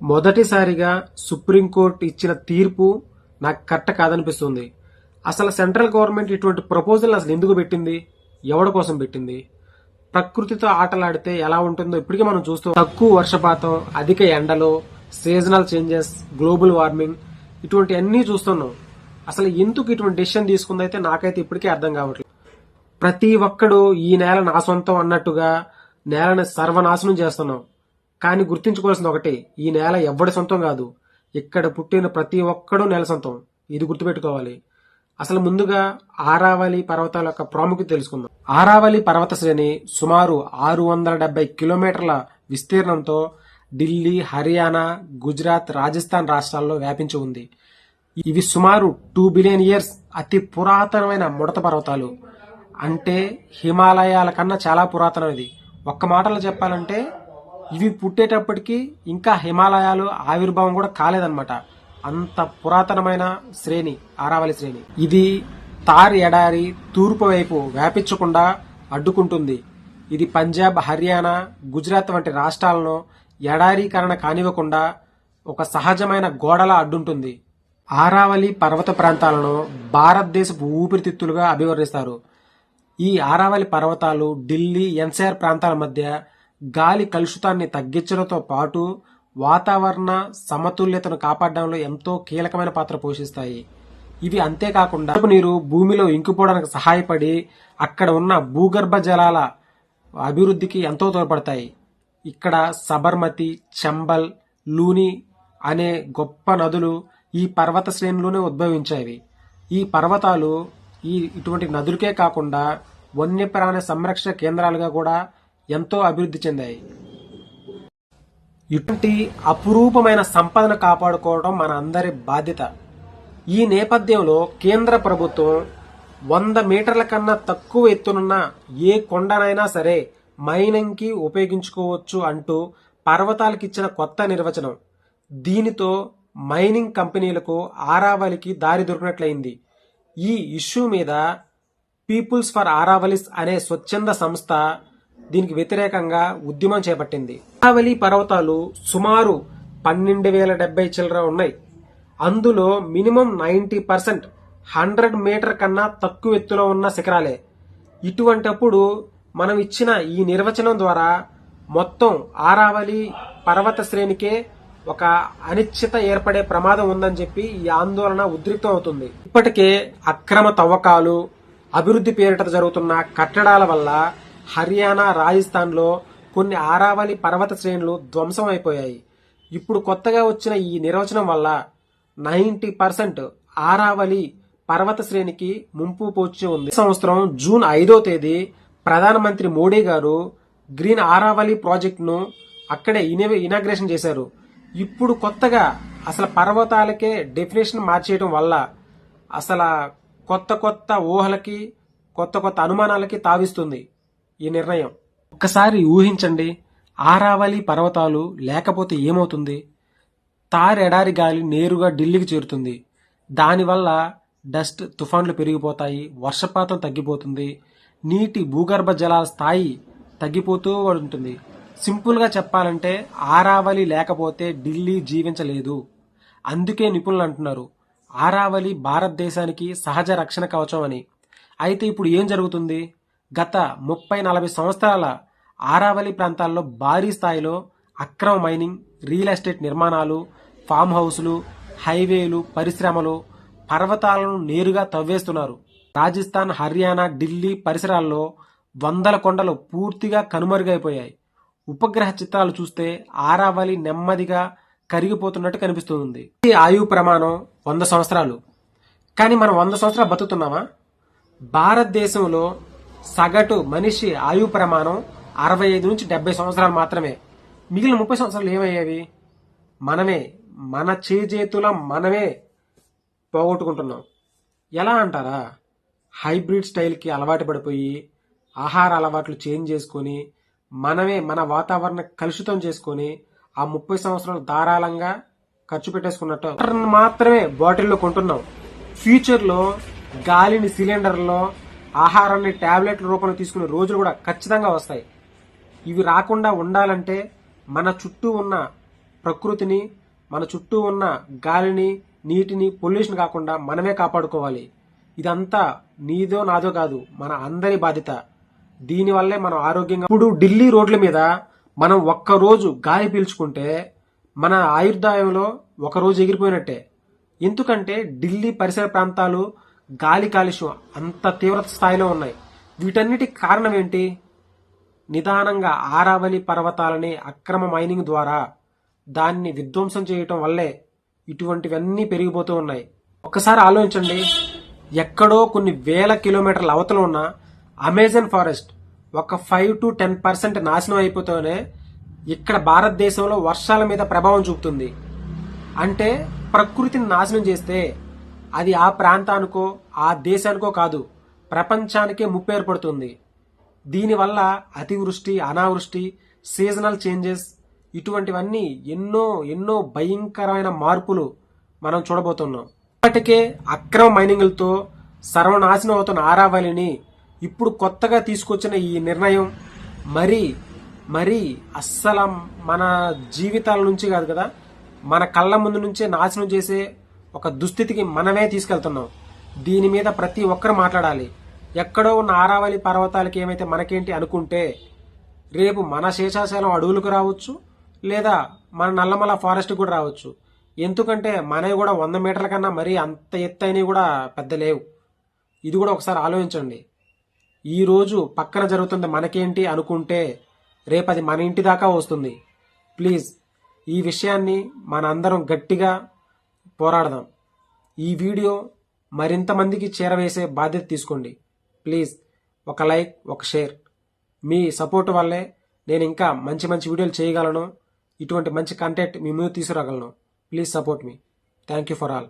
మొదటిసారిగా సుప్రీంకోర్టు ఇచ్చిన తీర్పు నాకు కరెక్ట్ కాదనిపిస్తుంది. అసలు సెంట్రల్ గవర్నమెంట్ ఇటువంటి ప్రపోజల్ అసలు ఎందుకు పెట్టింది? ఎవడి కోసం పెట్టింది? ప్రకృతితో ఆటలాడితే ఎలా ఉంటుందో ఇప్పటికే మనం చూస్తాం. తక్కువ వర్షపాతం, అధిక ఎండలు, సీజనల్ చేంజెస్, గ్లోబల్ వార్మింగ్, ఇటువంటి అన్ని చూస్తున్నాం. అసలు ఎందుకు ఇటువంటి డెసిషన్ తీసుకుందైతే నాకైతే ఇప్పటికే అర్థం కావట్లేదు. ప్రతి ఒక్కడు ఈ నేల నా సొంతం అన్నట్టుగా నేలని సర్వనాశనం చేస్తున్నాం. కానీ గుర్తించుకోవాల్సింది ఒకటి, ఈ నేల ఎవ్వడి సొంతం కాదు. ఇక్కడ పుట్టిన ప్రతి ఒక్కడూ నేల సొంతం. ఇది గుర్తుపెట్టుకోవాలి. అసలు ముందుగా ఆరావళి పర్వతాల యొక్క ప్రాముఖ్యత తెలుసుకుందాం. ఆరావళి పర్వత శ్రేణి సుమారు 670 కిలోమీటర్ల విస్తీర్ణంతో ఢిల్లీ, హర్యానా, గుజరాత్, రాజస్థాన్ రాష్ట్రాల్లో వ్యాపించి ఉంది. ఇవి సుమారు 2 బిలియన్ ఇయర్స్ అతి పురాతనమైన ముడత పర్వతాలు. అంటే హిమాలయాల కన్నా చాలా పురాతనమైనది. ఒక్క మాటలో చెప్పాలంటే ఇవి పుట్టేటప్పటికి ఇంకా హిమాలయాలు ఆవిర్భావం కూడా కాలేదన్నమాట. అంత పురాతనమైన శ్రేణి ఆరావళి శ్రేణి. ఇది థార్ ఎడారి తూర్పు వైపు వ్యాపించకుండా అడ్డుకుంటుంది. ఇది పంజాబ్, హర్యానా, గుజరాత్ వంటి రాష్ట్రాలను ఎడారీకరణ కానివ్వకుండా ఒక సహజమైన గోడలా అడ్డుంటుంది. ఆరావళి పర్వత ప్రాంతాలను భారతదేశపు ఊపిరితిత్తులుగా అభివర్ణిస్తారు. ఈ ఆరావళి పర్వతాలు ఢిల్లీ, ఎన్సీఆర్ ప్రాంతాల మధ్య గాలి కలుషితాన్ని తగ్గించడంతో పాటు వాతావరణ సమతుల్యతను కాపాడడంలో ఎంతో కీలకమైన పాత్ర పోషిస్తాయి. ఇవి అంతేకాకుండా నీరు భూమిలో ఇంకిపోవడానికి సహాయపడి అక్కడ ఉన్న భూగర్భ జలాల అభివృద్ధికి ఎంతో తోడ్పడతాయి. ఇక్కడ సబర్మతి, చంబల్, లూని అనే గొప్ప నదులు ఈ పర్వత శ్రేణిలోనే ఉద్భవించాయి. ఈ పర్వతాలు ఇటువంటి నదులకే కాకుండా వన్యప్రాణి సంరక్షణ కేంద్రాలుగా కూడా ఎంతో అభివృద్ధి చెందాయి. ఇటువంటి అపురూపమైన సంపదను కాపాడుకోవడం మన అందరి బాధ్యత. ఈ నేపథ్యంలో కేంద్ర ప్రభుత్వం 100 మీటర్ల కన్నా తక్కువ ఎత్తునున్న ఏ కొండనైనా సరే మైనింగ్ కి ఉపయోగించుకోవచ్చు అంటూ పర్వతాలకిచ్చిన కొత్త నిర్వచనం. దీనితో మైనింగ్ కంపెనీలకు ఆరావళికి దారి దొరికినట్లయింది. ఈ ఇష్యూ మీద పీపుల్స్ ఫర్ ఆరావళిస్ అనే స్వచ్ఛంద సంస్థ దీనికి వ్యతిరేకంగా ఉద్యమం చేపట్టింది. ఆరావళి పర్వతాలు సుమారు 12,070 చిల్లర ఉన్నాయి. అందులో మినిమం 90% 100 మీటర్ కన్నా తక్కువ ఎత్తులో ఉన్న శిఖరాలే. ఇటువంటప్పుడు మనం ఇచ్చిన ఈ నిర్వచనం ద్వారా మొత్తం ఆరావళి పర్వత శ్రేణికే ఒక అనిశ్చిత ఏర్పడే ప్రమాదం ఉందని చెప్పి ఈ ఆందోళన ఉద్రిక్తం అవుతుంది. ఇప్పటికే అక్రమ తవ్వకాలు, అభివృద్ధి పేరిట జరుగుతున్న కట్టడాల వల్ల హర్యానా, రాజస్థాన్ లో కొన్ని ఆరావళి పర్వత శ్రేణులు ధ్వంసం అయిపోయాయి. ఇప్పుడు కొత్తగా వచ్చిన ఈ నిర్వచనం వల్ల 90% ఆరావళి పర్వత శ్రేణికి ముంపు పొంచి ఉంది. సంవత్సరం జూన్ 5వ తేదీ ప్రధానమంత్రి మోడీ గారు గ్రీన్ ఆరావళి ప్రాజెక్టును అక్కడే ఇనాగ్రేషన్ చేశారు. ఇప్పుడు కొత్తగా అసలు పర్వతాలకే డెఫినేషన్ మార్చేయడం వల్ల అసలు కొత్త ఊహలకి, కొత్త అనుమానాలకి తావిస్తుంది ఈ నిర్ణయం. ఒక్కసారి ఊహించండి, ఆరావళి పర్వతాలు లేకపోతే ఏమవుతుంది? తార్ ఎడారి గాలి నేరుగా ఢిల్లీకి చేరుతుంది. దానివల్ల డస్ట్, తుఫాన్లు పెరిగిపోతాయి, వర్షపాతం తగ్గిపోతుంది, నీటి భూగర్భ జలాల స్థాయి తగ్గిపోతూ ఉంటుంది. సింపుల్ గా చెప్పాలంటే ఆరావళి లేకపోతే ఢిల్లీ జీవించలేదు. అందుకే నిపుణులు అంటున్నారు ఆరావళి భారతదేశానికి సహజ రక్షణ కవచం అని. అయితే ఇప్పుడు ఏం జరుగుతుంది? గత 30-40 సంవత్సరాల ఆరావళి ప్రాంతాల్లో భారీ స్థాయిలో అక్రమ మైనింగ్, రియల్ ఎస్టేట్ నిర్మాణాలు, ఫామ్ హౌసులు, హైవేలు, పరిశ్రమలు పర్వతాలను నేరుగా తవ్వేస్తున్నారు. రాజస్థాన్, హర్యానా, ఢిల్లీ పరిసరాల్లో వందల కొండలు పూర్తిగా కనుమరుగైపోయాయి. ఉపగ్రహ చిత్రాలు చూస్తే ఆరావళి నెమ్మదిగా కరిగిపోతున్నట్టు కనిపిస్తుంది. ఈ ఆయువు ప్రమాణం 100 సంవత్సరాలు. కానీ మనం 100 సంవత్సరాలు బతుకుతున్నామా? భారతదేశంలో సగటు మనిషి ఆయువు ప్రమాణం 65 నుంచి 70 సంవత్సరాలు మాత్రమే. మిగిలిన 30 సంవత్సరాలు ఏమయ్యేవి? మన చేతుల మనమే పోగొట్టుకుంటున్నాం. ఎలా అంటారా? హైబ్రిడ్ స్టైల్కి అలవాటు పడిపోయి ఆహార అలవాట్లు చేంజ్ చేసుకుని మనమే మన వాతావరణ కలుషితం చేసుకుని ఆ 30 సంవత్సరాలు ధారాళంగా ఖర్చు పెట్టేసుకున్నట్టు మాత్రమే బాటిల్లో కొంటున్నాం. ఫ్యూచర్ లో గాలిని సిలిండర్లో, ఆహారాన్ని టాబ్లెట్ల రూపంలో తీసుకునే రోజులు కూడా ఖచ్చితంగా వస్తాయి. ఇవి రాకుండా ఉండాలంటే మన చుట్టూ ఉన్న ప్రకృతిని, మన చుట్టూ ఉన్న గాలిని, నీటిని పొల్యూషన్ కాకుండా మనమే కాపాడుకోవాలి. ఇదంతా నీదో నాదో కాదు, మన అందరి బాధ్యత. దీనివల్లే మనం ఆరోగ్యంగా. ఇప్పుడు ఢిల్లీ రోడ్ల మీద మనం ఒక్కరోజు గాలి పీల్చుకుంటే మన ఆయుర్దాయంలో ఒకరోజు ఎగిరిపోయినట్టే. ఎందుకంటే ఢిల్లీ పరిసర ప్రాంతాలు గాలి కాలుష్యం అంత తీవ్రత స్థాయిలో ఉన్నాయి. వీటన్నిటికి కారణం ఏంటి? నిదానంగా ఆరావళి పర్వతాలని అక్రమ మైనింగ్ ద్వారా దాన్ని విధ్వంసం చేయటం వల్లే ఇటువంటివన్నీ పెరిగిపోతూ ఉన్నాయి. ఒక్కసారి ఆలోచించండి, ఎక్కడో కొన్ని వేల కిలోమీటర్ల అవతల ఉన్న అమెజాన్ ఫారెస్ట్ ఒక 5 to 10% నాశనం అయిపోతూనే ఇక్కడ భారతదేశంలో వర్షాల మీద ప్రభావం చూపుతుంది. అంటే ప్రకృతిని నాశనం చేస్తే అది ఆ ప్రాంతానికో ఆ దేశానికో కాదు, ప్రపంచానికే ముప్పు ఏర్పడుతుంది. దీనివల్ల అతివృష్టి, అనావృష్టి, సీజనల్ చేంజెస్ ఇటువంటివన్నీ ఎన్నో ఎన్నో భయంకరమైన మార్పులు మనం చూడబోతున్నాం. ఇప్పటికే అక్రమ మైనింగ్లతో సర్వనాశనం అవుతున్న ఆరావళిని ఇప్పుడు కొత్తగా తీసుకొచ్చిన ఈ నిర్ణయం మరి అస్సలు మన జీవితాల నుంచి కాదు కదా, మన కళ్ళ ముందు నుంచే నాశనం చేసే ఒక దుస్థితికి మనమే తీసుకెళ్తున్నాం. దీని మీద ప్రతి ఒక్కరు మాట్లాడాలి. ఎక్కడో ఉన్న ఆరావళి పర్వతాలకి ఏమైతే మనకేంటి అనుకుంటే రేపు మన శేషాచలం అడవులకు రావచ్చు, లేదా మన నల్లమల ఫారెస్ట్ కూడా రావచ్చు. ఎందుకంటే మనవి కూడా 100 మీటర్ల కన్నా మరీ అంత ఎత్తైనవి కూడా పెద్ద లేవు. ఇది కూడా ఒకసారి ఆలోచించండి. ఈ రోజు పక్కన జరుగుతుంది మనకేంటి అనుకుంటే రేపది మన ఇంటి దాకా వస్తుంది. ప్లీజ్ ఈ విషయాన్ని మనందరం గట్టిగా పోరాడదాం. ఈ వీడియో మరింత మందికి చేరవేసే బాధ్యత తీసుకోండి. ప్లీజ్ ఒక లైక్, ఒక షేర్. మీ సపోర్ట్ వల్లే నేను ఇంకా మంచి మంచి వీడియోలు చేయగలను, ఇటువంటి మంచి కంటెంట్ మీ ముందు తీసుకురాగలను. ప్లీజ్ సపోర్ట్ మీ. Thank you for all.